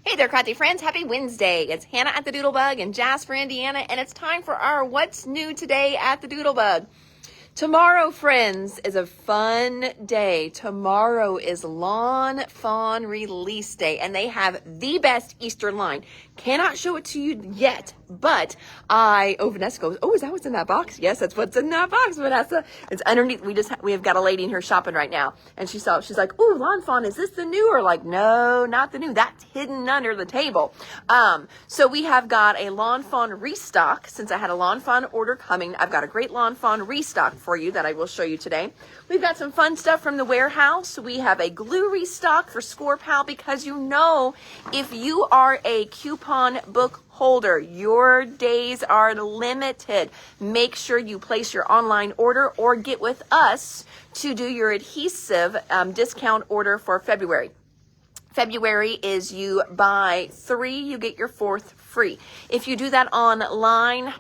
Hey there, crafty friends. Happy Wednesday. It's Hannah at the Doodlebug in Jasper, Indiana, and it's time for our What's New Today at the Doodlebug. Tomorrow, friends, is a fun day. Tomorrow is Lawn Fawn release day, and they have the best Easter line. Cannot show it to you yet, but Vanessa goes, oh, is that what's in that box? Yes, that's what's in that box, Vanessa. It's underneath. We have got a lady in here shopping right now, and she's like, oh, Lawn Fawn, is this the new? Or like, no, not the new. That's hidden under the table. So we have got a Lawn Fawn restock. Since I had a Lawn Fawn order coming, I've got a great Lawn Fawn restock for you that I will show you today. We've got some fun stuff from the warehouse. We have a glue restock for Score Pal, because you know, if you are a coupon book holder, your days are limited. Make sure you place your online order or get with us to do your adhesive discount order for February. February is you buy 3, you get your 4th free. If you do that online,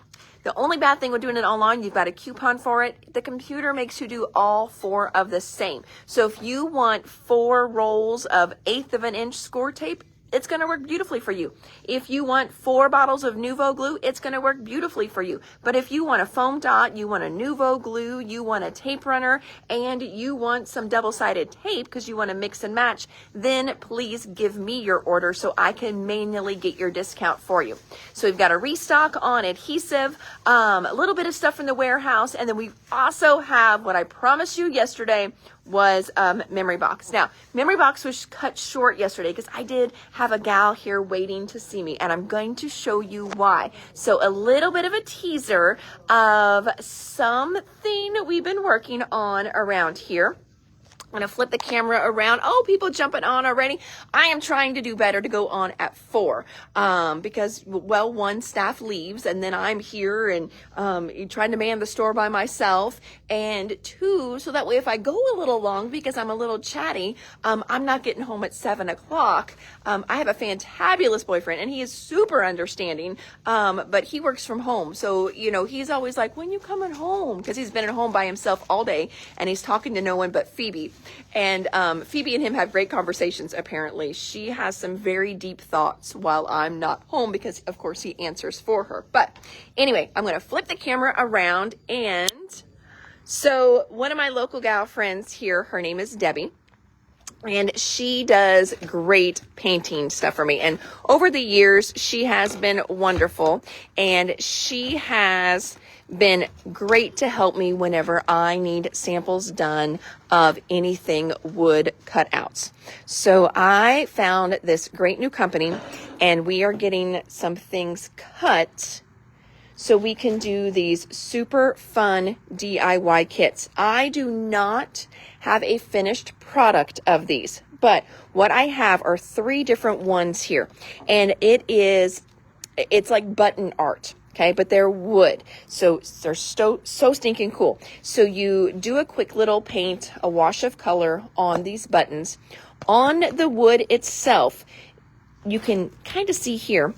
the only bad thing with doing it online, you've got a coupon for it. The computer makes you do all 4 of the same. So if you want 4 rolls of 1/8 of an inch score tape, it's going to work beautifully for you. If you want 4 bottles of Nuvo glue, it's going to work beautifully for you. But if you want a foam dot, you want a Nuvo glue, you want a tape runner, and you want some double-sided tape because you want to mix and match, then please give me your order so I can manually get your discount for you. So we've got a restock on adhesive, a little bit of stuff from the warehouse, and then we also have what I promised you yesterday was memory box. Now, memory box was cut short yesterday because I did have a gal here waiting to see me, and I'm going to show you why. So a little bit of a teaser of something we've been working on around here. I'm going to flip the camera around. Oh, people jumping on already. I am trying to do better to go on at 4 because, well, 1, staff leaves, and then I'm here and trying to man the store by myself, and 2, so that way if I go a little long because I'm a little chatty, I'm not getting home at 7 o'clock. I have a fantabulous boyfriend, and he is super understanding, but he works from home. So, you know, he's always like, when you coming home? Because he's been at home by himself all day, and he's talking to no one but Phoebe. And Phoebe and him have great conversations, apparently. She has some very deep thoughts while I'm not home because, of course, he answers for her. But anyway, I'm going to flip the camera around. And so one of my local gal friends here, her name is Debbie. And she does great painting stuff for me. And over the years, she has been wonderful. And she has been great to help me whenever I need samples done of anything wood cutouts. So I found this great new company, and we are getting some things cut so we can do these super fun DIY kits. I do not have a finished product of these, but what I have are 3 different ones here, and it's like button art. Okay, but they're wood, so they're so stinking cool. So you do a quick little paint, a wash of color on these buttons. On the wood itself, you can kind of see here,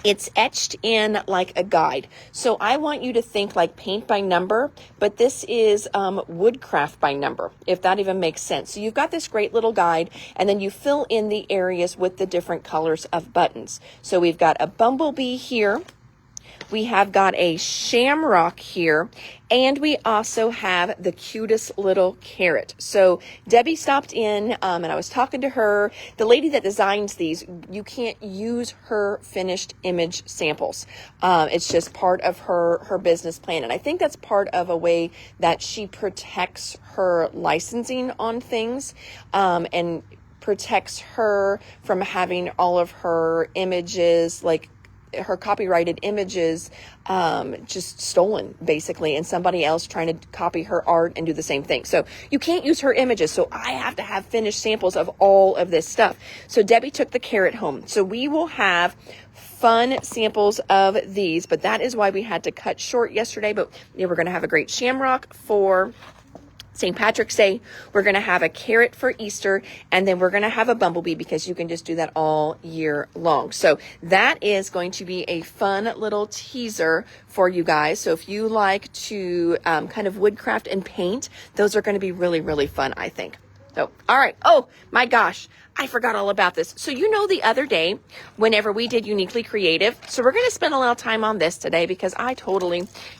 it's etched in like a guide. So I want you to think like paint by number, but this is woodcraft by number, if that even makes sense. So you've got this great little guide, and then you fill in the areas with the different colors of buttons. So we've got a bumblebee here. We have got a shamrock here, and we also have the cutest little carrot. So Debbie stopped in, and I was talking to her. The lady that designs these, you can't use her finished image samples. It's just part of her business plan, and I think that's part of a way that she protects her licensing on things, and protects her from having all of her images, like her copyrighted images, just stolen basically, and somebody else trying to copy her art and do the same thing. So you can't use her images. So I have to have finished samples of all of this stuff. So Debbie took the carrot home. So we will have fun samples of these, but that is why we had to cut short yesterday. But yeah, we're going to have a great shamrock for St. Patrick's Day. We're going to have a carrot for Easter, and then we're going to have a bumblebee because you can just do that all year long. So that is going to be a fun little teaser for you guys. So if you like to kind of woodcraft and paint, those are going to be really, really fun, I think. So, all right. Oh my gosh. I forgot all about this. So you know the other day, whenever we did Uniquely Creative, so we're going to spend a little time on this today because I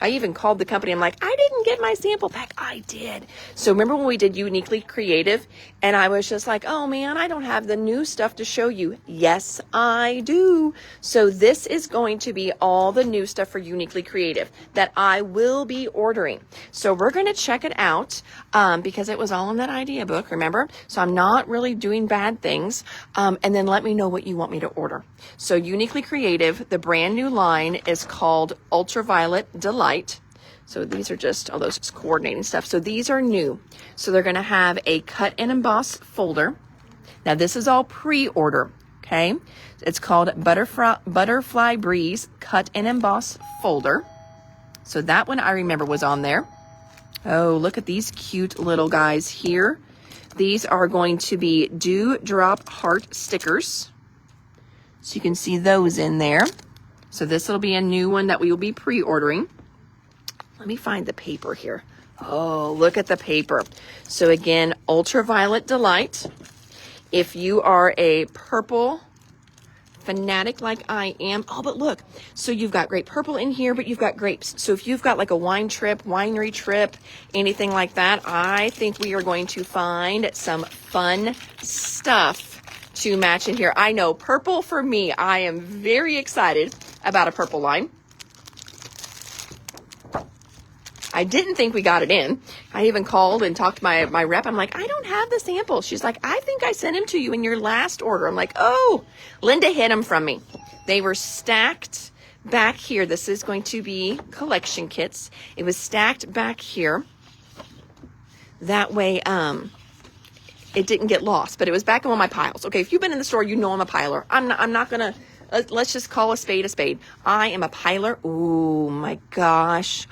even called the company. I'm like, I didn't get my sample pack. I did. So remember when we did Uniquely Creative and I was just like, oh man, I don't have the new stuff to show you. Yes, I do. So this is going to be all the new stuff for Uniquely Creative that I will be ordering. So we're going to check it out because it was all in that idea book, remember? So I'm not really doing bad things. And then let me know what you want me to order. So Uniquely Creative, the brand new line is called Ultraviolet Delight. So these are just, oh, those coordinating stuff. So these are new. So they're going to have a cut and emboss folder. Now this is all pre-order, okay? It's called Butterfly Breeze Cut and Emboss Folder. So that one I remember was on there. Oh, look at these cute little guys here. These are going to be Dewdrop Heart stickers. So you can see those in there. So this will be a new one that we will be pre-ordering. Let me find the paper here. Oh, look at the paper. So again, Ultraviolet Delight. If you are a purple fanatic like I am. Oh, but look, so you've got grape purple in here, but you've got grapes. So if you've got like a winery trip, anything like that, I think we are going to find some fun stuff to match in here. I know purple for me, I am very excited about a purple line. I didn't think we got it in. I even called and talked to my rep. I'm like, I don't have the sample. She's like, I think I sent him to you in your last order. I'm like, oh, Linda hid them from me. They were stacked back here. This is going to be collection kits. It was stacked back here. That way, it didn't get lost, but it was back in one of my piles. Okay, if you've been in the store, you know I'm a piler. I'm not gonna, let's just call a spade a spade. I am a piler. Oh my gosh.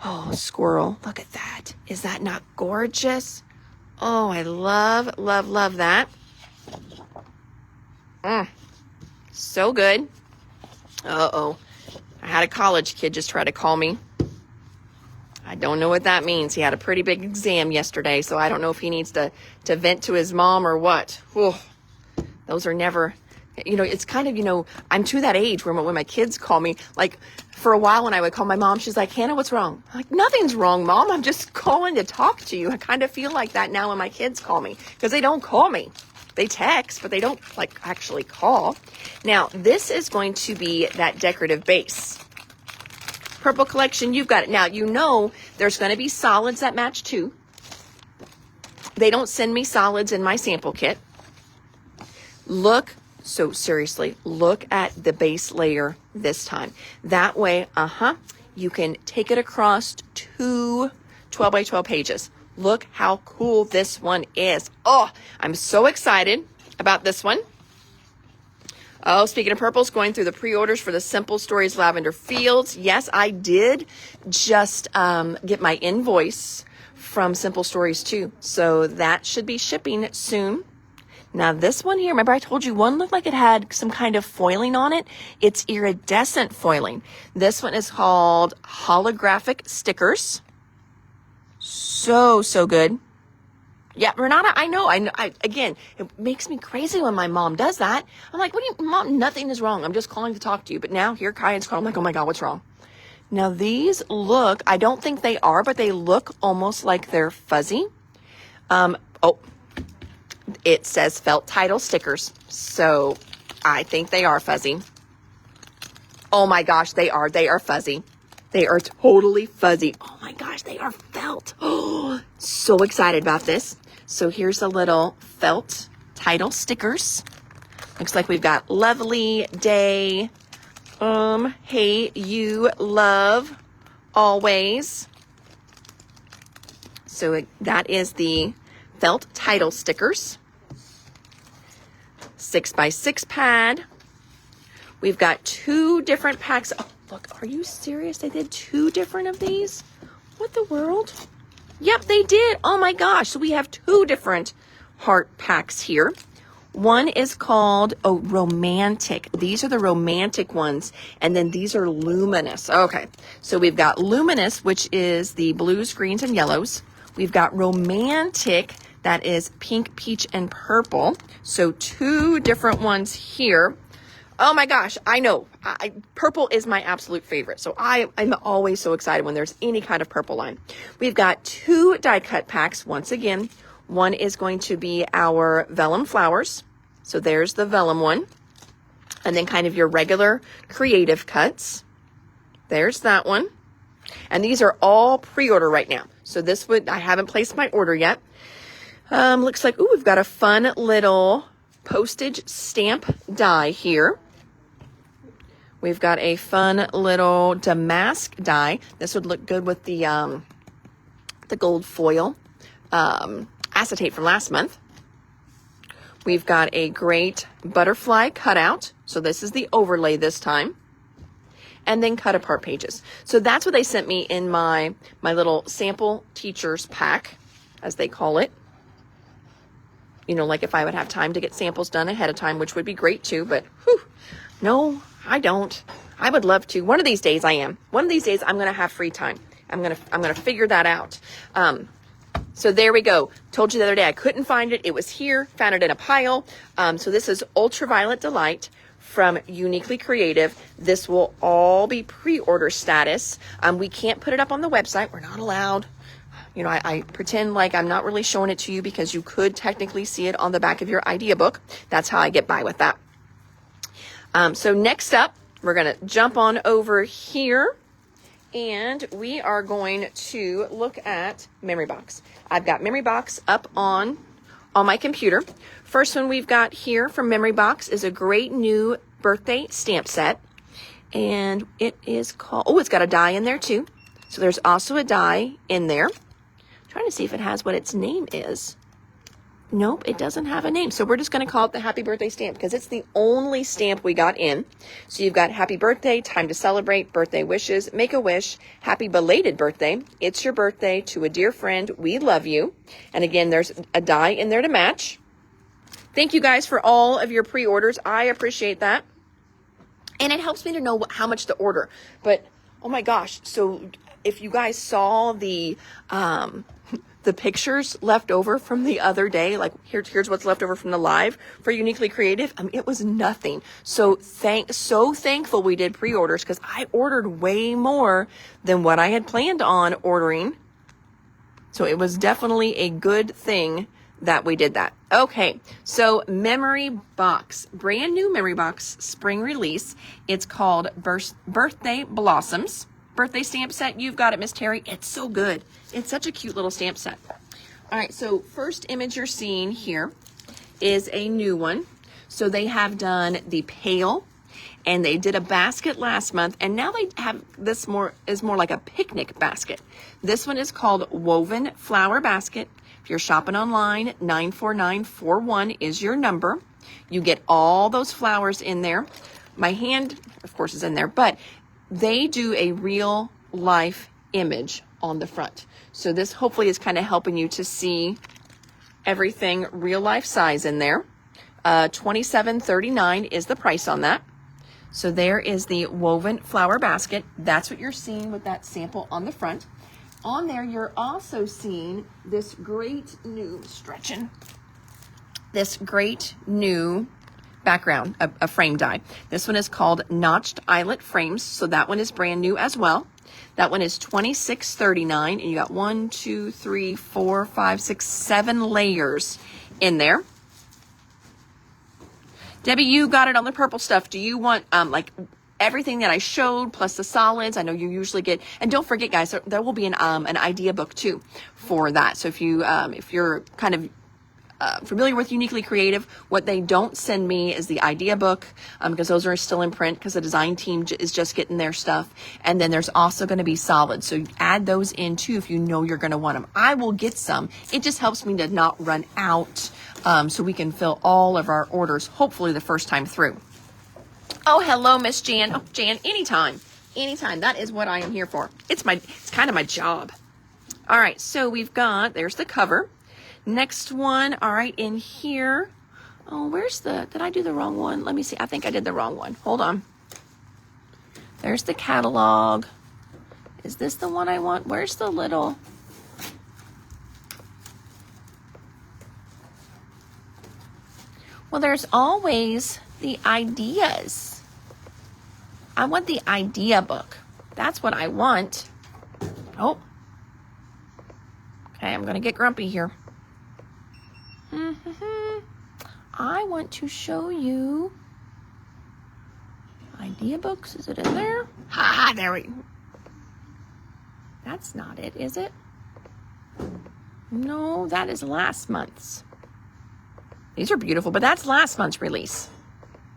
Oh, squirrel, look at that. Is that not gorgeous? Oh, I love, love, love that. So good. Uh-oh. I had a college kid just try to call me. I don't know what that means. He had a pretty big exam yesterday, so I don't know if he needs to vent to his mom or what. Whew. Those are never, it's kind of, I'm to that age where when my kids call me, like, for a while when I would call my mom, she's like, Hannah, what's wrong? I'm like, nothing's wrong, Mom. I'm just calling to talk to you. I kind of feel like that now when my kids call me because they don't call me. They text, but they don't actually call. Now, this is going to be that decorative base. Purple collection, you've got it. Now, there's going to be solids that match too. They don't send me solids in my sample kit. So seriously, look at the base layer this time. That way, you can take it across 2 12 by 12 pages. Look how cool this one is. Oh, I'm so excited about this one. Oh, speaking of purples, going through the pre-orders for the Simple Stories Lavender Fields. Yes, I did just get my invoice from Simple Stories too. So that should be shipping soon. Now this one here, remember I told you one looked like it had some kind of foiling on it? It's iridescent foiling. This one is called Holographic Stickers. So good. Yeah, Renata, I know. Again, it makes me crazy when my mom does that. I'm like, Mom, nothing is wrong. I'm just calling to talk to you. But now here Kyan's calling. I'm like, oh my God, what's wrong? Now these look, I don't think they are, but they look almost like they're fuzzy. It says felt title stickers. So I think they are fuzzy. Oh my gosh, they are fuzzy. They are totally fuzzy. Oh my gosh, they are felt. Oh, so excited about this. So here's a little felt title stickers. Looks like we've got lovely day. Hey, you love always. So that is the felt title stickers. 6x6 pad. We've got 2 different packs. Oh, look, are you serious? They did 2 different of these? What the world? Yep, they did. Oh my gosh. So we have 2 different heart packs here. One is called, Romantic. These are the romantic ones. And then these are Luminous. Okay. So we've got Luminous, which is the blues, greens, and yellows. We've got Romantic. That is pink, peach, and purple. So 2 different ones here. Oh my gosh, I know. Purple is my absolute favorite. So I'm always so excited when there's any kind of purple line. We've got 2 die cut packs. Once again, one is going to be our vellum flowers. So there's the vellum one. And then kind of your regular creative cuts. There's that one. And these are all pre-order right now. So this would, I haven't placed my order yet. Looks like, ooh, we've got a fun little postage stamp die here. We've got a fun little damask die. This would look good with the gold foil acetate from last month. We've got a great butterfly cutout. So this is the overlay this time. And then cut apart pages. So that's what they sent me in my little sample teacher's pack, as they call it. You know, like if I would have time to get samples done ahead of time, which would be great too, but whew, no, I don't. I would love to. One of these days I am. One of these days I'm going to have free time. I'm going to figure that out. So there we go. Told you the other day I couldn't find it. It was here. Found it in a pile. So this is Ultraviolet Delight from Uniquely Creative. This will all be pre-order status. We can't put it up on the website. We're not allowed. You know, I pretend like I'm not really showing it to you because you could technically see it on the back of your idea book. That's how I get by with that. So next up, we're going to jump on over here and we are going to look at Memory Box. I've got Memory Box up on my computer. First one we've got here from Memory Box is a great new birthday stamp set. And it is called, oh, it's got a die in there too. So there's also a die in there. Trying to see if it has what its name is. Nope, it doesn't have a name. So we're just going to call it the Happy Birthday stamp because it's the only stamp we got in. So you've got Happy Birthday, Time to Celebrate, Birthday Wishes, Make a Wish, Happy Belated Birthday, It's Your Birthday, To a Dear Friend, We Love You. And again, there's a die in there to match. Thank you guys for all of your pre-orders. I appreciate that. And it helps me to know how much to order. But, oh my gosh, so if you guys saw the pictures left over from the other day, like here's what's left over from the live for Uniquely Creative, it was nothing. So thankful we did pre-orders because I ordered way more than what I had planned on ordering. So it was definitely a good thing that we did that. Okay, so Memory Box, brand new Memory Box spring release. It's called Birthday Blossoms. Birthday stamp set. You've got it, Miss Terry. It's so good. It's such a cute little stamp set. All right, so first image you're seeing here is a new one. So they have done the pail and they did a basket last month, and now they have this more like a picnic basket. This one is called Woven Flower Basket. If you're shopping online, 94941 is your number. You get all those flowers in there. My hand, of course, is in there, but they do a real life image on the front. So this hopefully is kind of helping you to see everything real life size in there. $27.39 is the price on that. So there is the woven flower basket. That's what you're seeing with that sample on the front. On there, you're also seeing this great new background, a frame die. This one is called Notched Eyelet Frames. So that one is brand new as well. That one is $26.39, and you got 1, 2, 3, 4, 5, 6, 7 layers in there. Debbie, you got it on the purple stuff. Do you want like everything that I showed plus the solids? I know you usually get, and don't forget, guys, there will be an idea book too for that. So if you're kind of familiar with Uniquely Creative, what they don't send me is the idea book because those are still in print because the design team is just getting their stuff. And then there's also going to be solids. So add those in too if you know you're going to want them. I will get some. It just helps me to not run out so we can fill all of our orders, hopefully the first time through. Oh, hello, Miss Jan. Oh, Jan, anytime. That is what I am here for. It's kind of my job. All right, so there's the cover. Next one, all right, in here. Oh, did I do the wrong one? Let me see. I think I did the wrong one. Hold on. There's the catalog. Is this the one I want? Where's the little? Well, there's always the ideas. I want the idea book. That's what I want. Oh. Okay, I'm going to get grumpy here. I want to show you idea books. Is it in there? Ha, there we go. That's not it, is it? No, that is last month's. These are beautiful, but that's last month's release,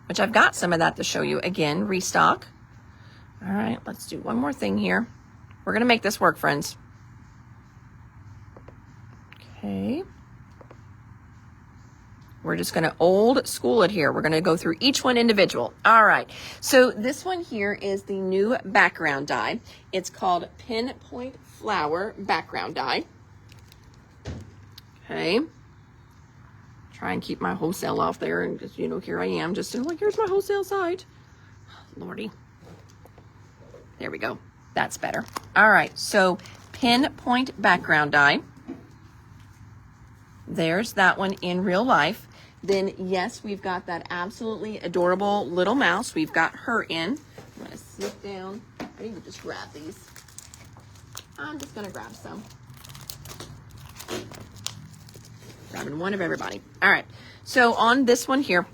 which I've got some of that to show you. Again, restock. All right, let's do one more thing here. We're going to make this work, friends. Okay. We're just going to old school it here. We're going to go through each one individual. All right. So this one here is the new background die. It's called Pinpoint Flower Background Die. Okay. Try and keep my wholesale off there. And just, here I am. Just like, here's my wholesale side. Lordy. There we go. That's better. All right. So Pinpoint Background Die. There's that one in real life. Then, yes, we've got that absolutely adorable little mouse. We've got her in. I'm going to slip down. I need to just grab these. I'm just going to grab some. Grabbing one of everybody. All right. So on this one here,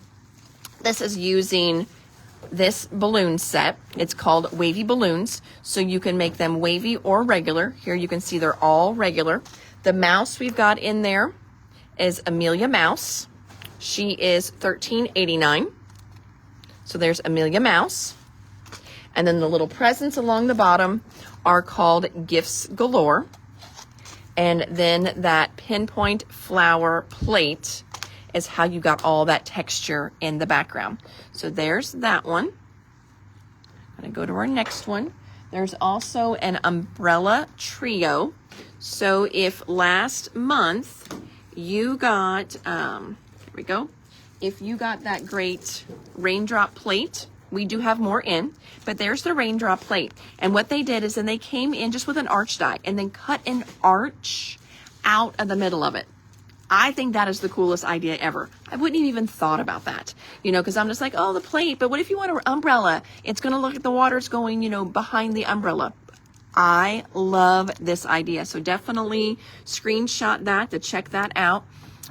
this is using this balloon set. It's called Wavy Balloons. So you can make them wavy or regular. Here you can see they're all regular. The mouse we've got in there is Amelia Mouse. She is $13.89. So there's Amelia Mouse. And then the little presents along the bottom are called Gifts Galore. And then that pinpoint flower plate is how you got all that texture in the background. So there's that one. I'm going to go to our next one. There's also an umbrella trio. So if last month you got, here we go. If you got that great raindrop plate, we do have more in, but there's the raindrop plate. And what they did is then they came in just with an arch die and then cut an arch out of the middle of it. I think that is the coolest idea ever. I wouldn't have even thought about that, because I'm just like, oh, the plate, but what if you want an umbrella? It's going to look like the water's going, behind the umbrella. I love this idea. So definitely screenshot that to check that out.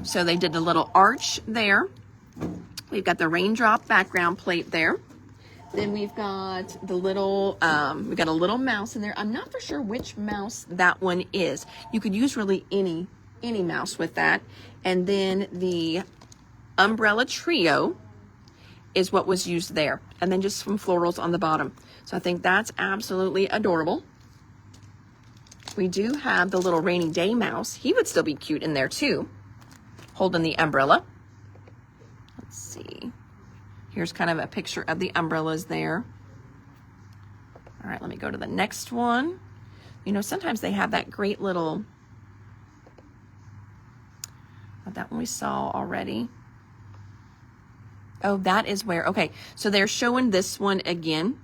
So they did a little arch there. We've got the raindrop background plate there. Then we've got the little, we've got a little mouse in there. I'm not for sure which mouse that one is. You could use really any mouse with that. And then the umbrella trio is what was used there. And then just some florals on the bottom. So I think that's absolutely adorable. We do have the little rainy day mouse. He would still be cute in there too, holding the umbrella. Let's see. Here's kind of a picture of the umbrellas there. All right, let me go to the next one. Sometimes they have that great little, that one we saw already. Oh, that is where, okay. So they're showing this one again.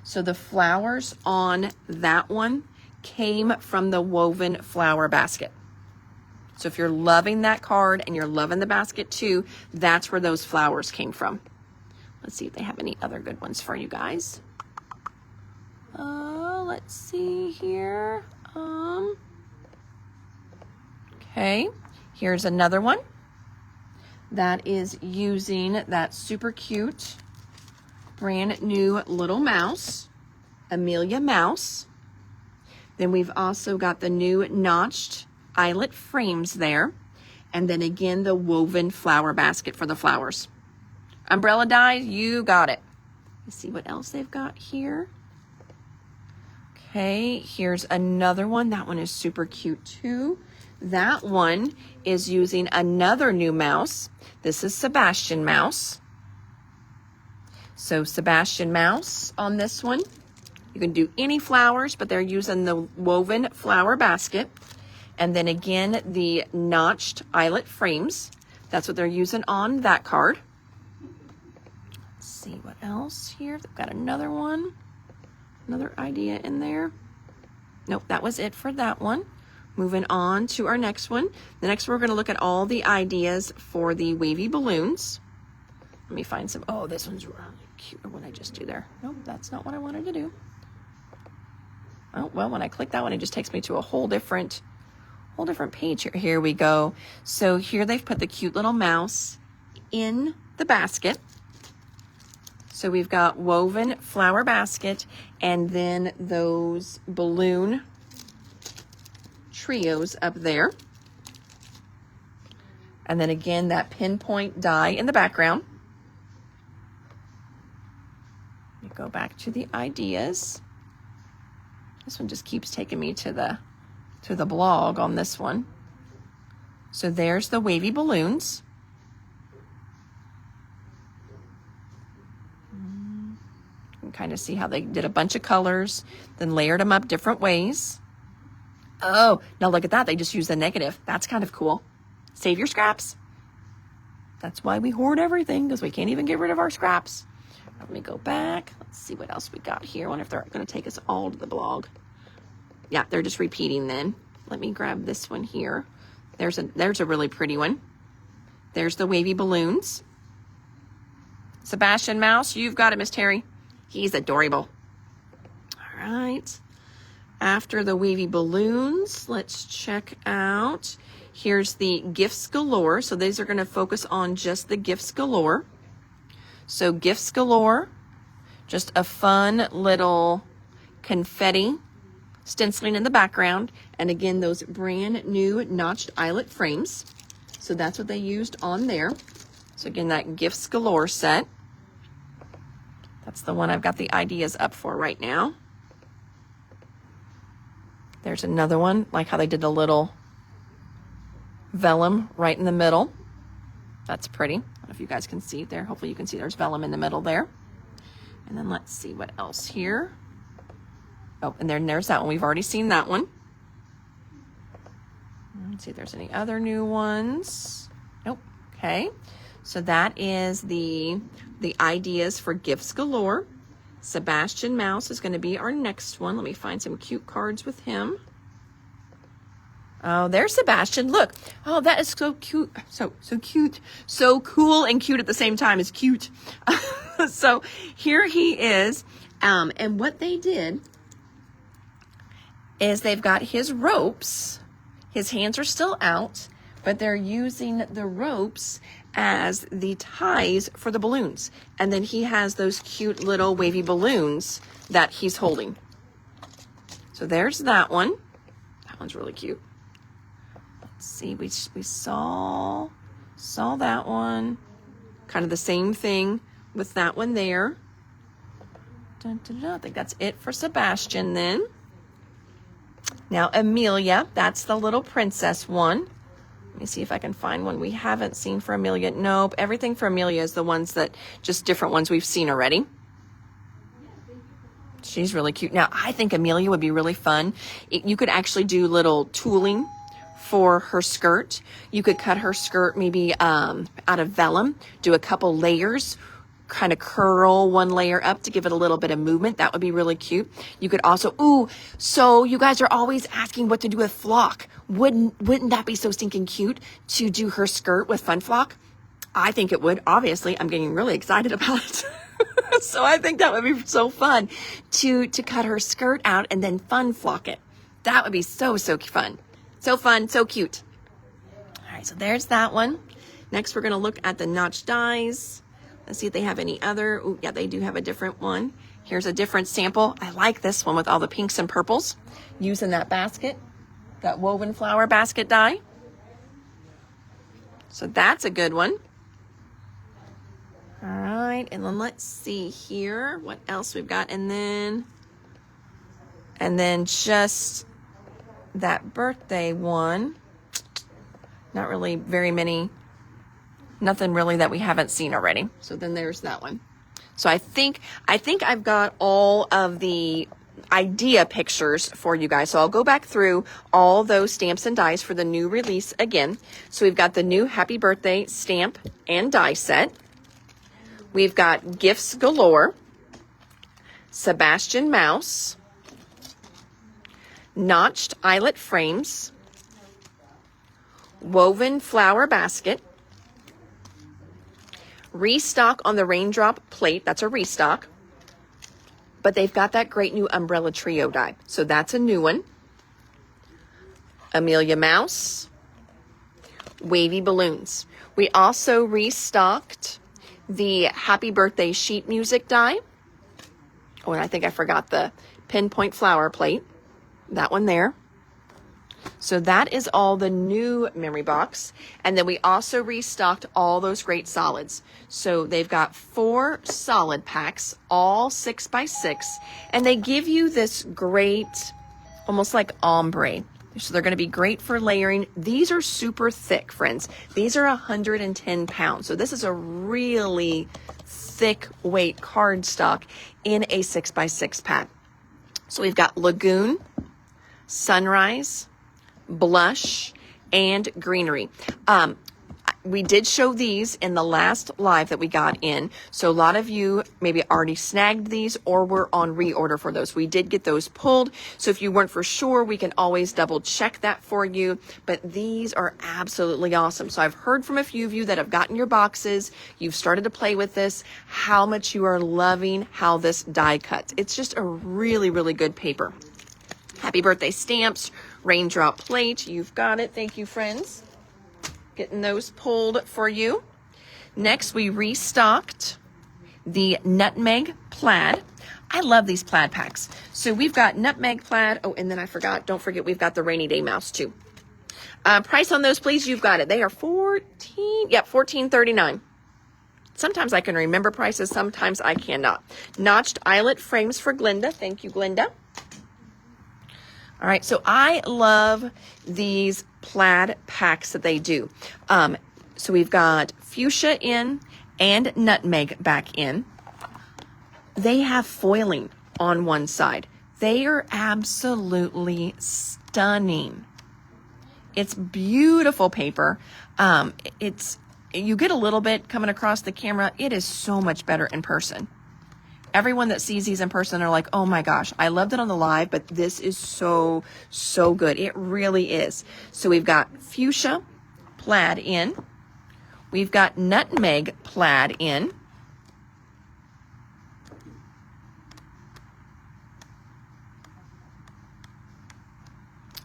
So the flowers on that one came from the woven flower basket. So if you're loving that card and you're loving the basket too, that's where those flowers came from. Let's see if they have any other good ones for you guys. Let's see here. Okay, here's another one that is using that super cute brand new little mouse, Amelia Mouse. Then we've also got the new notched eyelet frames there. And then again, the woven flower basket for the flowers. Umbrella die, you got it. Let's see what else they've got here. Okay, here's another one. That one is super cute too. That one is using another new mouse. This is Sebastian Mouse. So Sebastian Mouse on this one. You can do any flowers, but they're using the woven flower basket. And then again, the notched eyelet frames. That's what they're using on that card. Let's see what else here. They've got another one. Another idea in there. Nope, that was it for that one. moving on to our next one. The next one, we're going to look at all the ideas for the wavy balloons. Let me find some. Oh, this one's really cute. What did I just do there? Nope, that's not what I wanted to do. Oh, well, when I click that one, it just takes me to a whole different page here. Here we go. So here they've put the cute little mouse in the basket. So we've got woven flower basket and then those balloon trios up there. And then again, that pinpoint die in the background. Let me go back to the ideas. This one just keeps taking me to the blog on this one. So there's the wavy balloons. You can kind of see how they did a bunch of colors, then layered them up different ways. Oh, now look at that. They just used the negative. That's kind of cool. Save your scraps. That's why we hoard everything, because we can't even get rid of our scraps. Let me go back. Let's see what else we got here. I wonder if they're going to take us all to the blog. Yeah, they're just repeating then. Let me grab this one here. There's a really pretty one. There's the wavy balloons. Sebastian Mouse, you've got it, Miss Terry. He's adorable. All right. After the wavy balloons, let's check out. Here's the gifts galore. So these are going to focus on just the gifts galore. So gifts galore, just a fun little confetti stenciling in the background. And again, those brand new notched eyelet frames. So that's what they used on there. So again, that gifts galore set. That's the one I've got the ideas up for right now. There's another one, like how they did the little vellum right in the middle. That's pretty. I don't know if you guys can see it there. Hopefully you can see there's vellum in the middle there. And then let's see what else here. Oh, and then there's that one. We've already seen that one. Let's see if there's any other new ones. Nope. Okay. So that is the ideas for gifts galore. Sebastian Mouse is going to be our next one. Let me find some cute cards with him. Oh, there's Sebastian. Look. Oh, that is so cute. So cute. So cool and cute at the same time. It's cute. So here he is. And what they did is they've got his ropes. His hands are still out, but they're using the ropes as the ties for the balloons. And then he has those cute little wavy balloons that he's holding. So there's that one. That one's really cute. Let's see, we saw that one. Kind of the same thing with that one there. Dun, dun, dun. I think that's it for Sebastian then. Now Amelia, that's the little princess one. Let me see if I can find one we haven't seen for Amelia. Nope, everything for Amelia is the ones that, just different ones we've seen already. She's really cute. Now, I think Amelia would be really fun. You could actually do little tooling for her skirt. You could cut her skirt maybe out of vellum, do a couple layers, kind of curl one layer up to give it a little bit of movement. That would be really cute. You could also, so you guys are always asking what to do with flock. Wouldn't that be so stinking cute to do her skirt with fun flock? I think it would. Obviously, I'm getting really excited about it. So I think that would be so fun to cut her skirt out and then fun flock it. That would be so fun. So fun, so cute. All right, so there's that one. Next, we're going to look at the notch dies. Let's see if they have any other. Oh, yeah, they do have a different one. Here's a different sample. I like this one with all the pinks and purples. Using that basket, that woven flower basket die. So that's a good one. All right, and then let's see here what else we've got. And then just that birthday one. Not really very many. Nothing really that we haven't seen already. So then there's that one. So I think I've got all of the idea pictures for you guys. So I'll go back through all those stamps and dies for the new release again. So we've got the new Happy Birthday stamp and die set. We've got Gifts Galore, Sebastian Mouse, Notched Eyelet Frames, woven flower basket, restock on the raindrop plate. That's a restock. But they've got that great new umbrella trio die. So that's a new one. Amelia Mouse, wavy balloons. We also restocked the happy birthday sheet music die. Oh, and I think I forgot the pinpoint flower plate. That one there. So that is all the new memory box. And then we also restocked all those great solids. So they've got 4 solid packs, all 6x6. And they give you this great, almost like ombre. So they're going to be great for layering. These are super thick, friends. These are 110 pounds. So this is a really thick weight cardstock in a 6x6 pack. So we've got Lagoon, Sunrise, Blush, and Greenery. We did show these in the last live that we got in. So a lot of you maybe already snagged these or were on reorder for those. We did get those pulled. So if you weren't for sure, we can always double check that for you. But these are absolutely awesome. So I've heard from a few of you that have gotten your boxes. You've started to play with this, how much you are loving how this die cuts. It's just a really, really good paper. Happy birthday stamps, raindrop plate. You've got it. Thank you, friends. Getting those pulled for you. Next, we restocked the nutmeg plaid. I love these plaid packs. So we've got nutmeg plaid. Oh, and then I forgot. Don't forget, we've got the rainy day mouse too. Price on those, please. You've got it. They are $14.39. Sometimes I can remember prices. Sometimes I cannot. Notched eyelet frames for Glenda. Thank you, Glenda. All right, so I love these plaid packs that they do. So we've got fuchsia in and nutmeg back in. They have foiling on one side. They are absolutely stunning. It's beautiful paper. You get a little bit coming across the camera. It is so much better in person. Everyone that sees these in person are like, oh my gosh, I loved it on the live, but this is so, so good. It really is. So we've got fuchsia plaid in. We've got nutmeg plaid in.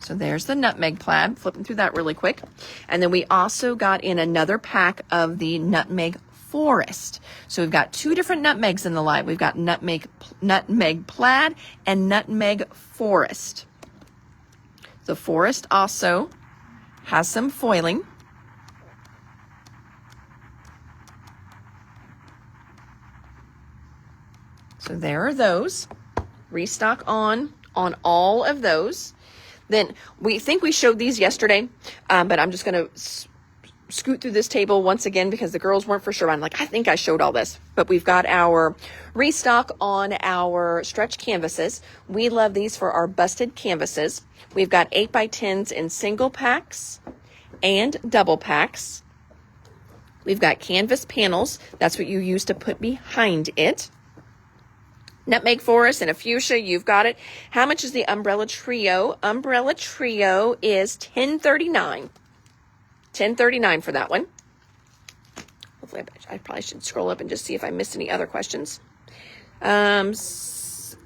So there's the nutmeg plaid, flipping through that really quick. And then we also got in another pack of the nutmeg forest. So we've got 2 different nutmegs in the live. We've got nutmeg plaid and nutmeg forest. The forest also has some foiling. So there are those. Restock on all of those. Then we think we showed these yesterday, but I'm just going to scoot through this table once again because the girls weren't for sure. I'm like, I think I showed all this, but we've got our restock on our stretch canvases. We love these for our busted canvases. We've got 8x10s in single packs and double packs. We've got canvas panels. That's what you use to put behind it. Nutmeg forest and a fuchsia. You've got it. How much is the umbrella trio? Umbrella trio is $10.39. $10.39 for that one. Hopefully, I probably should scroll up and just see if I missed any other questions. Yep,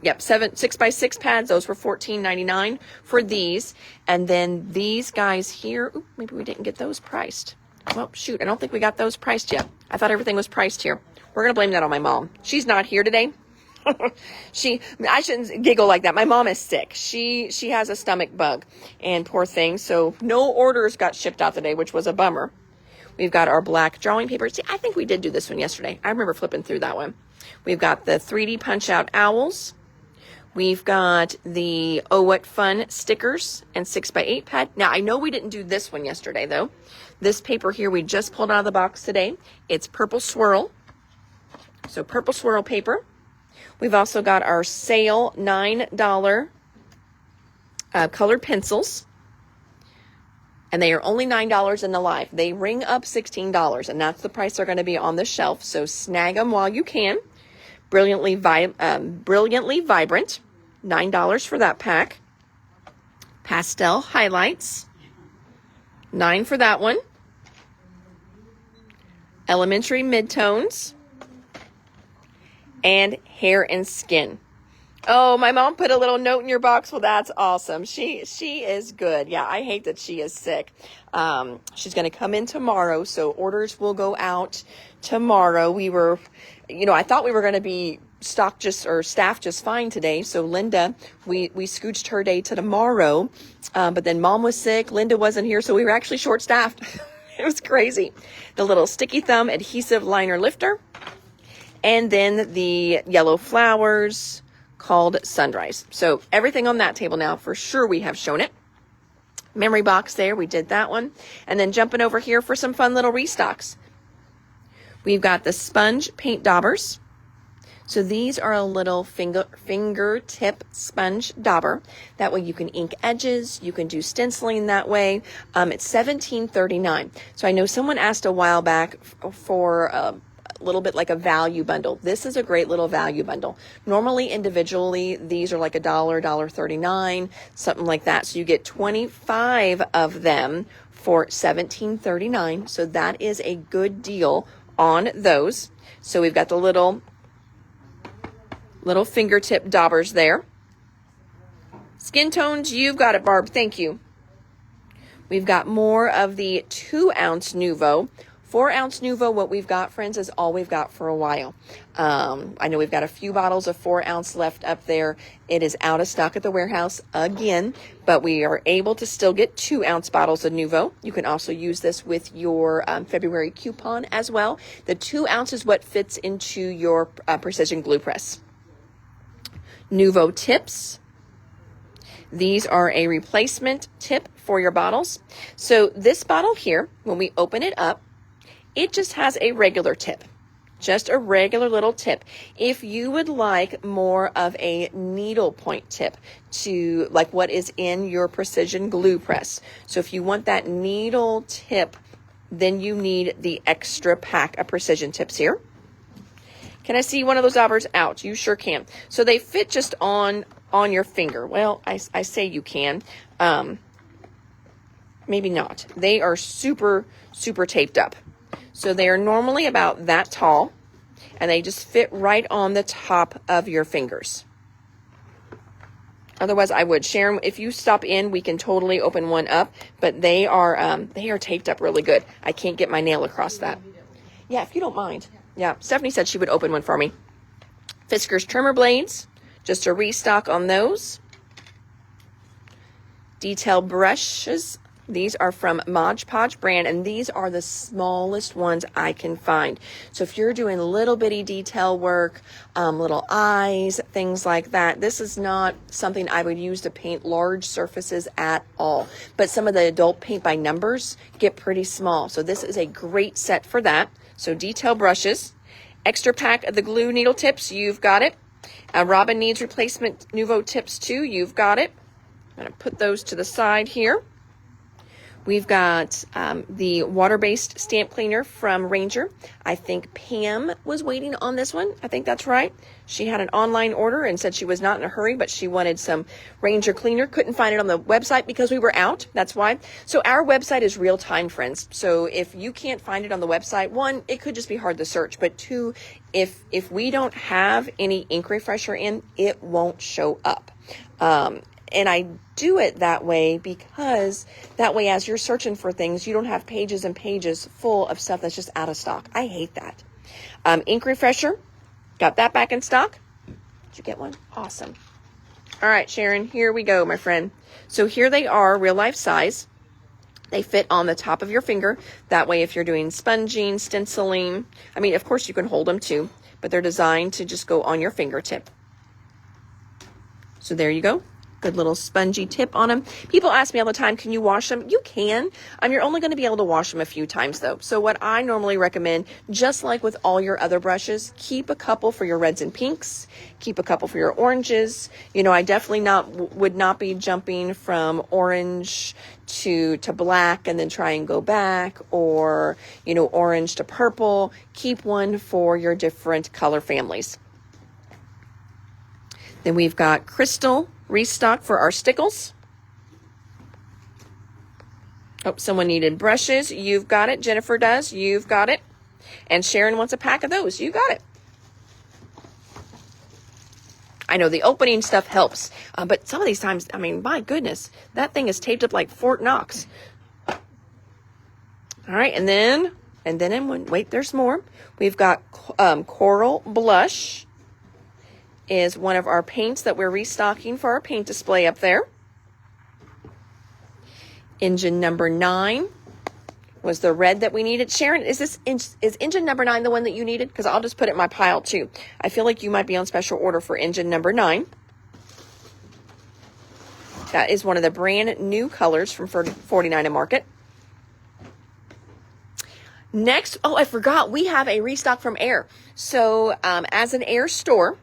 6x6 pads. Those were $14.99 for these. And then these guys here. Ooh, maybe we didn't get those priced. Well, shoot, I don't think we got those priced yet. I thought everything was priced here. We're going to blame that on my mom. She's not here today. I shouldn't giggle like that. My mom is sick. She has a stomach bug, and poor thing. So no orders got shipped out today, which was a bummer. We've got our black drawing paper. See, I think we did do this one yesterday. I remember flipping through that one. We've got the 3D punch out owls. We've got the Oh What Fun stickers and 6x8 pad. Now I know we didn't do this one yesterday though. This paper here we just pulled out of the box today. It's purple swirl. So purple swirl paper. We've also got our sale $9 colored pencils. And they are only $9 in the live. They ring up $16, and that's the price they're going to be on the shelf. So snag them while you can. Brilliantly Vibrant, $9 for that pack. Pastel highlights. 9 for that one. Elementary midtones. And hair and skin. Oh, my mom put a little note in your box. Well, that's awesome. She is good. Yeah, I hate that she is sick. She's going to come in tomorrow, so orders will go out tomorrow. We were, I thought we were going to be staffed just fine today. So Linda, we scooched her day to tomorrow. But then mom was sick. Linda wasn't here, so we were actually short-staffed. It was crazy. The little sticky thumb adhesive liner lifter. And then the yellow flowers called Sunrise. So everything on that table now, for sure we have shown it. Memory box there, we did that one. And then jumping over here for some fun little restocks. We've got the sponge paint daubers. So these are a little fingertip sponge dauber. That way you can ink edges, you can do stenciling that way. It's $17.39. So I know someone asked a while back for a little bit like a value bundle. This is a great little value bundle. Normally individually, these are like $1, $1.39, something like that. So you get 25 of them for $17.39. So that is a good deal on those. So we've got the little fingertip daubers there. Skin tones, you've got it, Barb. Thank you. We've got more of the 2-ounce Nuvo. 4-ounce Nuvo, what we've got, friends, is all we've got for a while. I know we've got a few bottles of 4-ounce left up there. It is out of stock at the warehouse again, but we are able to still get 2-ounce bottles of Nuvo. You can also use this with your February coupon as well. The 2 ounce is what fits into your precision glue press. Nuvo tips. These are a replacement tip for your bottles. So this bottle here, when we open it up, it just has a regular tip, just a regular little tip. If you would like more of a needle point tip to like what is in your precision glue press. So if you want that needle tip, then you need the extra pack of precision tips here. Can I see one of those daubers out? You sure can. So they fit just on your finger. Well, I say you can. Maybe not. They are super, super taped up. So they are normally about that tall, and they just fit right on the top of your fingers. Otherwise, I would. Sharon, if you stop in, we can totally open one up, but they are taped up really good. I can't get my nail across that. Yeah, if you don't mind. Yeah, Stephanie said she would open one for me. Fiskars trimmer blades, just a restock on those. Detail brushes. These are from Mod Podge brand, and these are the smallest ones I can find. So if you're doing little bitty detail work, little eyes, things like that, this is not something I would use to paint large surfaces at all. But some of the adult paint by numbers get pretty small. So this is a great set for that. So detail brushes, extra pack of the glue needle tips, you've got it. Robin needs replacement Nuvo tips too, you've got it. I'm going to put those to the side here. We've got the water-based stamp cleaner from Ranger. I think Pam was waiting on this one. I think that's right. She had an online order and said she was not in a hurry, but she wanted some Ranger cleaner. Couldn't find it on the website because we were out. That's why. So our website is real time, friends. So if you can't find it on the website, one, it could just be hard to search. But two, if we don't have any ink refresher in, it won't show up. And I do it that way because that way as you're searching for things, you don't have pages and pages full of stuff that's just out of stock. I hate that. Ink refresher, got that back in stock. Did you get one? Awesome. All right, Sharon, here we go, my friend. So here they are, real life size. They fit on the top of your finger. That way if you're doing sponging, stenciling, I mean, of course you can hold them too, but they're designed to just go on your fingertip. So there you go. Good little spongy tip on them. People ask me all the time, can you wash them? You can. You're only going to be able to wash them a few times though. So what I normally recommend, just like with all your other brushes, keep a couple for your reds and pinks, keep a couple for your oranges. You know, I definitely would not be jumping from orange to black and then try and go back, or, you know, orange to purple. Keep one for your different color families. Then we've got crystal restock for our stickles. Oh, someone needed brushes. You've got it. Jennifer does. You've got it. And Sharon wants a pack of those. You got it. I know the opening stuff helps, but some of these times, I mean, my goodness, that thing is taped up like Fort Knox. All right, and then wait, there's more. We've got Coral Blush is one of our paints that we're restocking for our paint display up there. Engine number 9 was the red that we needed. Sharon, is engine number 9 the one that you needed? Because I'll just put it in my pile too. I feel like you might be on special order for engine number 9. That is one of the brand new colors from 49 and Market. Next, oh, I forgot, we have a restock from Air. So as an Air store,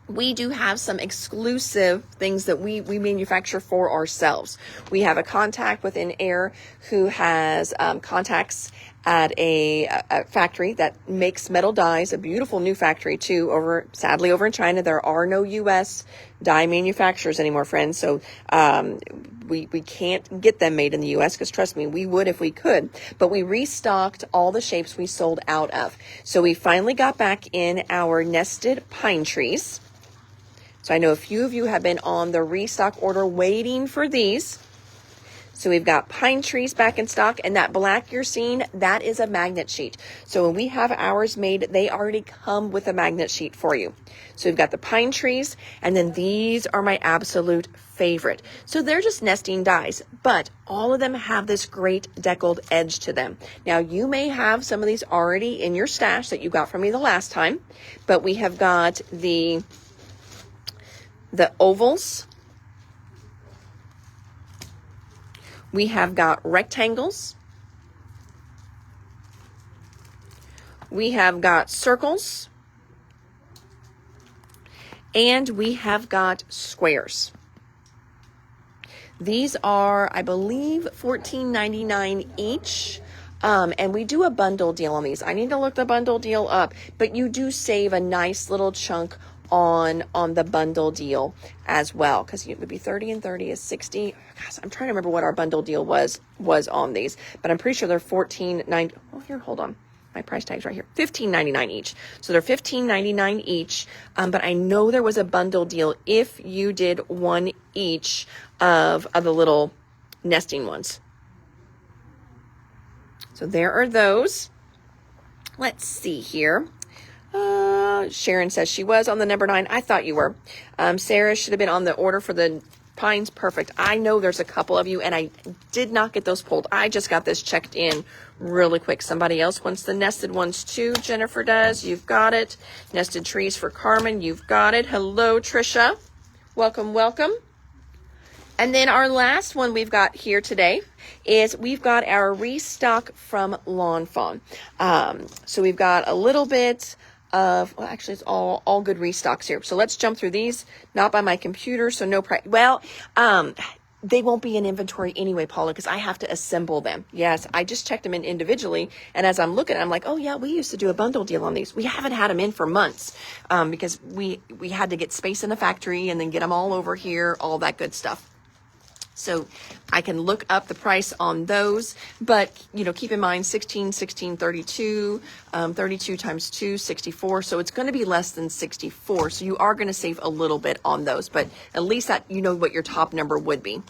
we do have some exclusive things that we manufacture for ourselves. We have a contact within Air who has contacts at a factory that makes metal dies, a beautiful new factory too, sadly over in China. There are no U.S. die manufacturers anymore, friends. So we can't get them made in the U.S. because trust me, we would if we could. But we restocked all the shapes we sold out of. So we finally got back in our nested pine trees. So I know a few of you have been on the restock order waiting for these. So we've got pine trees back in stock, and that black you're seeing, that is a magnet sheet. So when we have ours made, they already come with a magnet sheet for you. So we've got the pine trees, and then these are my absolute favorite. So they're just nesting dies, but all of them have this great deckled edge to them. Now you may have some of these already in your stash that you got from me the last time, but we have got the ovals. We have got rectangles. We have got circles. And we have got squares. These are, I believe, $14.99 each. And we do a bundle deal on these. I need to look the bundle deal up, but you do save a nice little chunk on the bundle deal as well, because it would be 30 and 30 is 60. Gosh, I'm trying to remember what our bundle deal was on these, but I'm pretty sure they're $14.90. Oh, here, hold on. My price tag's right here. $15.99 each. So they're $15.99 each. But I know there was a bundle deal if you did one each of the little nesting ones. So there are those. Let's see here. Sharon says she was on the number 9. I thought you were. Sarah should have been on the order for the pines. Perfect. I know there's a couple of you, and I did not get those pulled. I just got this checked in really quick. Somebody else wants the nested ones too. Jennifer does. You've got it. Nested trees for Carmen. You've got it. Hello, Trisha. Welcome, welcome. And then our last one we've got here today is we've got our restock from Lawn Fawn. So we've got a little bit of, well, actually it's all good restocks here. So let's jump through these, not by my computer, so no price. Well, they won't be in inventory anyway, Paula, because I have to assemble them. Yes, I just checked them in individually, and as I'm looking, I'm like, oh yeah, we used to do a bundle deal on these. We haven't had them in for months because we had to get space in the factory and then get them all over here, all that good stuff. So I can look up the price on those, but keep in mind 16, 32, 32 times 2, 64. So it's going to be less than 64. So you are going to save a little bit on those, but at least that what your top number would be.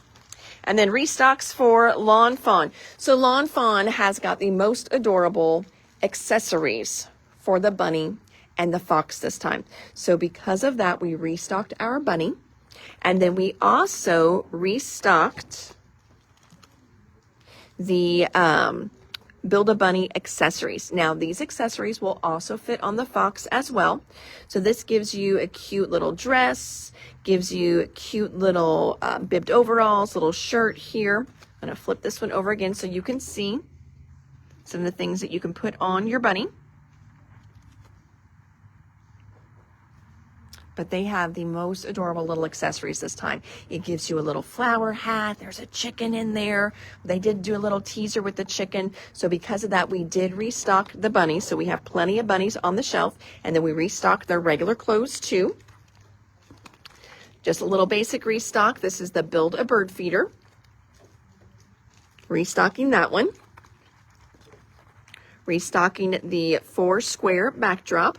And then restocks for Lawn Fawn. So Lawn Fawn has got the most adorable accessories for the bunny and the fox this time. So because of that, we restocked our bunny. And then we also restocked the Build-A-Bunny accessories. Now, these accessories will also fit on the fox as well. So this gives you a cute little dress, gives you cute little bibbed overalls, little shirt here. I'm going to flip this one over again so you can see some of the things that you can put on your bunny. But they have the most adorable little accessories this time. It gives you a little flower hat. There's a chicken in there. They did do a little teaser with the chicken. So because of that, we did restock the bunnies. So we have plenty of bunnies on the shelf. And then we restocked their regular clothes too. Just a little basic restock. This is the Build a Bird Feeder. Restocking that one. Restocking the 4 square backdrop.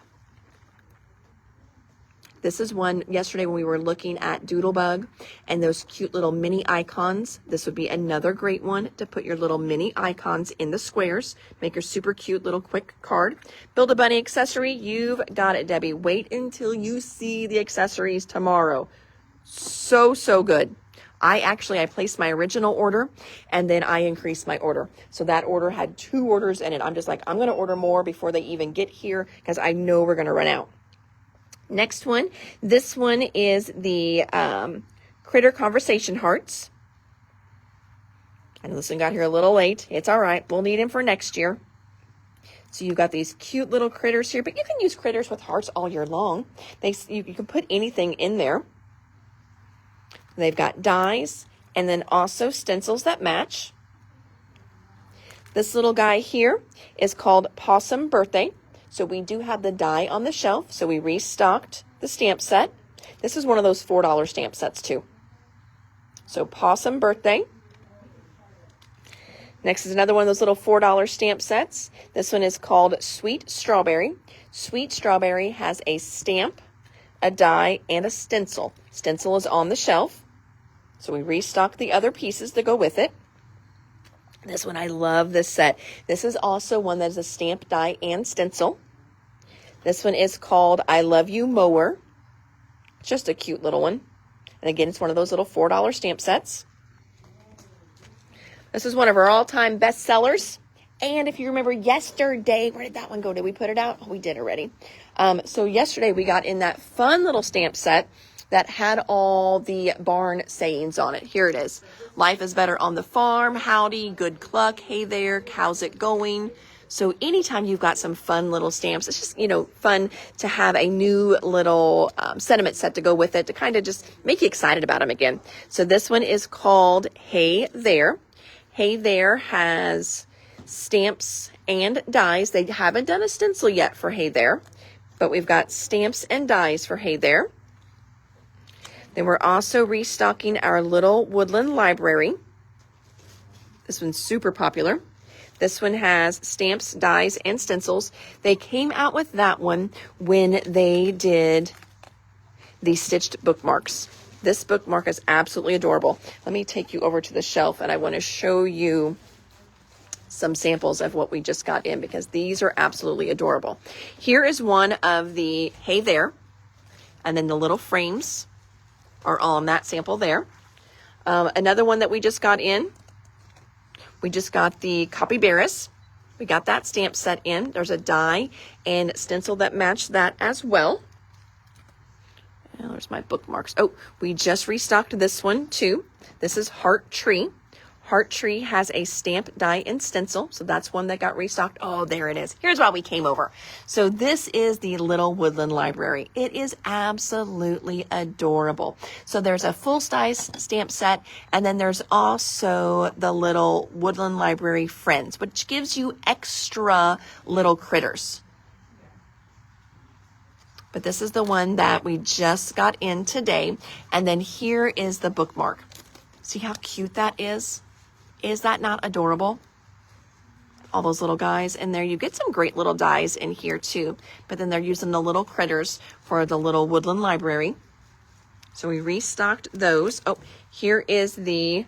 This is one yesterday when we were looking at Doodlebug and those cute little mini icons. This would be another great one to put your little mini icons in the squares. Make your super cute little quick card. Build a bunny accessory. You've got it, Debbie. Wait until you see the accessories tomorrow. So, so good. I placed my original order and then I increased my order. So that order had 2 orders in it. I'm just like, I'm going to order more before they even get here because I know we're going to run out. Next one, this one is the Critter Conversation Hearts. I know this one got here a little late. It's all right. We'll need them for next year. So you've got these cute little critters here, but you can use critters with hearts all year long. You can put anything in there. They've got dies and then also stencils that match. This little guy here is called Possum Birthday. So we do have the die on the shelf. So we restocked the stamp set. This is one of those $4 stamp sets too. So Possum Birthday. Next is another one of those little $4 stamp sets. This one is called Sweet Strawberry. Sweet Strawberry has a stamp, a die, and a stencil. Stencil is on the shelf. So we restocked the other pieces to go with it. This one, I love this set. This is also one that is a stamp, die, and stencil. This one is called I Love You Mower. Just a cute little one. And again, it's one of those little $4 stamp sets. This is one of our all-time best sellers. And if you remember yesterday, where did that one go? Did we put it out? Oh, we did already. So yesterday we got in that fun little stamp set that had all the barn sayings on it. Here it is. Life is better on the farm. Howdy, good cluck. Hey there, how's it going? So anytime you've got some fun little stamps, it's just, fun to have a new little sentiment set to go with it to kind of just make you excited about them again. So this one is called Hey There. Hey There has stamps and dies. They haven't done a stencil yet for Hey There, but we've got stamps and dies for Hey There. Then we're also restocking our little woodland library. This one's super popular. This one has stamps, dies, and stencils. They came out with that one when they did the stitched bookmarks. This bookmark is absolutely adorable. Let me take you over to the shelf and I want to show you some samples of what we just got in because these are absolutely adorable. Here is one of the Hey There, and then the little frames are on that sample there. Another one that we just got in, we just got the capybaras. We got that stamp set in. There's a die and stencil that matched that as well. And there's my bookmarks. Oh, we just restocked this one too. This is Heart Tree. Heart Tree has a stamp, die, and stencil. So that's one that got restocked. Oh, there it is. Here's why we came over. So this is the Little Woodland Library. It is absolutely adorable. So there's a full-size stamp set, and then there's also the Little Woodland Library Friends, which gives you extra little critters. But this is the one that we just got in today. And then here is the bookmark. See how cute that is? Is that not adorable? All those little guys in there. You get some great little dies in here too. But then they're using the little critters for the Little Woodland Library. So we restocked those. Oh, here's that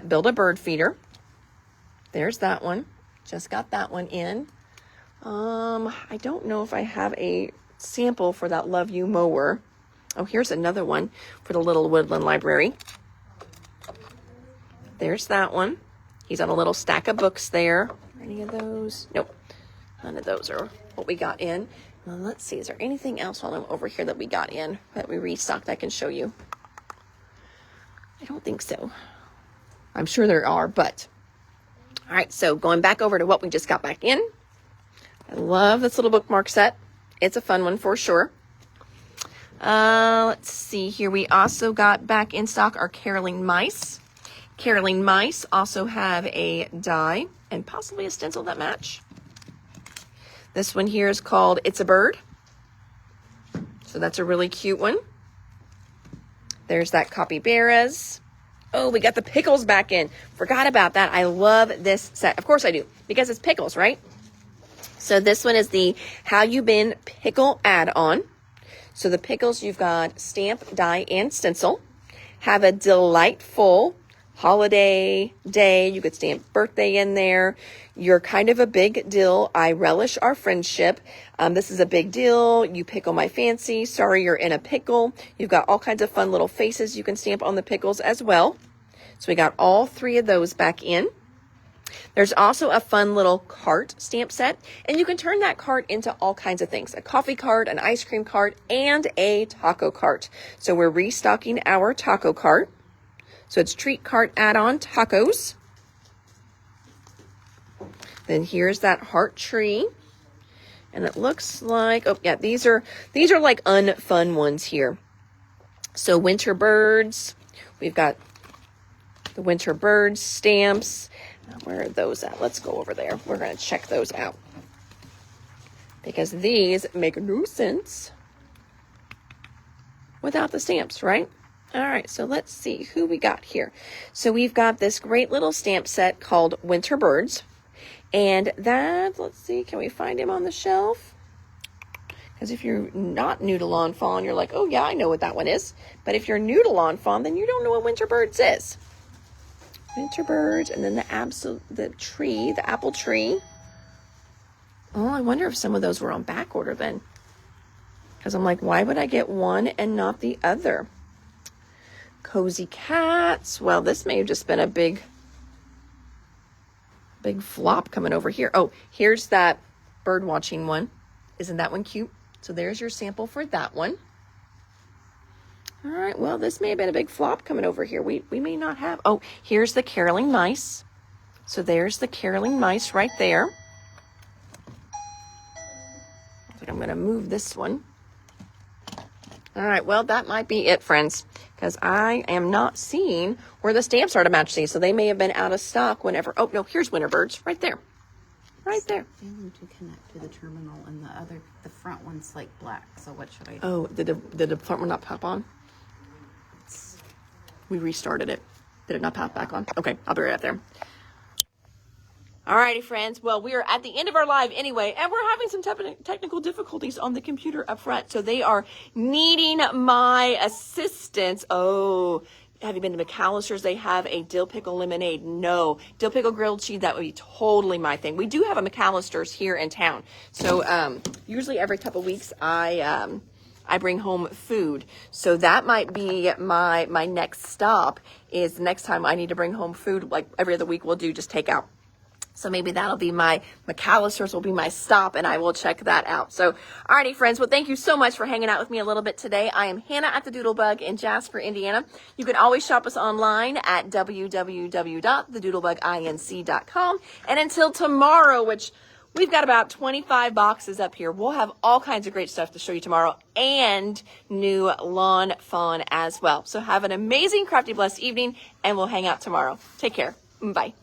Build-A-Bird feeder. There's that one. Just got that one in. I don't know if I have a sample for that Love You Mower. Oh, here's another one for the Little Woodland Library. There's that one. He's on a little stack of books there. Any of those? Nope. None of those are what we got in. Let's see. Is there anything else while I'm over here that we got in that we restocked I can show you? I don't think so. I'm sure there are, but. All right. So going back over to what we just got back in. I love this little bookmark set. It's a fun one for sure. Let's see here. We also got back in stock our caroling mice. Caroling mice also have a die and possibly a stencil that match. This one here is called It's a Bird. So that's a really cute one. There's that capybaras. Oh, we got the pickles back in. Forgot about that. I love this set. Of course I do, because it's pickles, right? So this one is the How You Been Pickle add-on. So the pickles, you've got stamp, die, and stencil. Have a delightful holiday day. You could stamp birthday in there. You're kind of a big deal. I relish our friendship. This is a big deal. You pickle my fancy. Sorry you're in a pickle. You've got all kinds of fun little faces you can stamp on the pickles as well. So we got all three of those back in. There's also a fun little cart stamp set, and you can turn that cart into all kinds of things. A coffee cart, an ice cream cart, and a taco cart. So we're restocking our taco cart. So it's treat cart add-on tacos. Then here's that heart tree. And it looks like, oh yeah, these are like unfun ones here. So winter birds. We've got the winter birds stamps. Where are those at? Let's go over there. We're going to check those out, because these make no sense without the stamps, right? All right, so let's see who we got here. So we've got this great little stamp set called Winter Birds. And that, let's see, can we find him on the shelf? Because if you're not new to Lawn Fawn, you're like, oh yeah, I know what that one is. But if you're new to Lawn Fawn, then you don't know what Winter Birds is. Winter birds, and then the apple tree. Oh, I wonder if some of those were on back order then. Because I'm like, why would I get one and not the other? Cozy cats. Well, this may have just been a big flop coming over here. Oh, here's that bird watching one. Isn't that one cute? So there's your sample for that one. All right, well, this may have been a big flop coming over here. We may not have. Oh, here's the caroling mice. So there's the caroling mice right there. I think I'm going to move this one. All right, well, that might be it, friends, because I am not seeing where the stamps are to match these. So they may have been out of stock whenever. Oh, no, here's winter birds right there. Right there. Failing to connect to the terminal, and the front one's like black. So what should I do? Oh, did the front one not pop on? We restarted it. Did it not pop back on? Okay, I'll be right up there. Alrighty, friends. Well, we are at the end of our live anyway, and we're having some technical difficulties on the computer up front. So they are needing my assistance. Oh, have you been to McAllister's? They have a dill pickle lemonade. No. Dill pickle grilled cheese, that would be totally my thing. We do have a McAllister's here in town. So usually every couple weeks I bring home food. So that might be my next stop, is the next time I need to bring home food, like every other week we'll do just takeout. So maybe that'll be McAllister's will be my stop, and I will check that out. So, alrighty, friends. Well, thank you so much for hanging out with me a little bit today. I am Hannah at the Doodlebug in Jasper, Indiana. You can always shop us online at www.thedoodlebuginc.com. And until tomorrow, which we've got about 25 boxes up here. We'll have all kinds of great stuff to show you tomorrow, and new Lawn Fawn as well. So have an amazing, crafty, blessed evening, and we'll hang out tomorrow. Take care. Bye.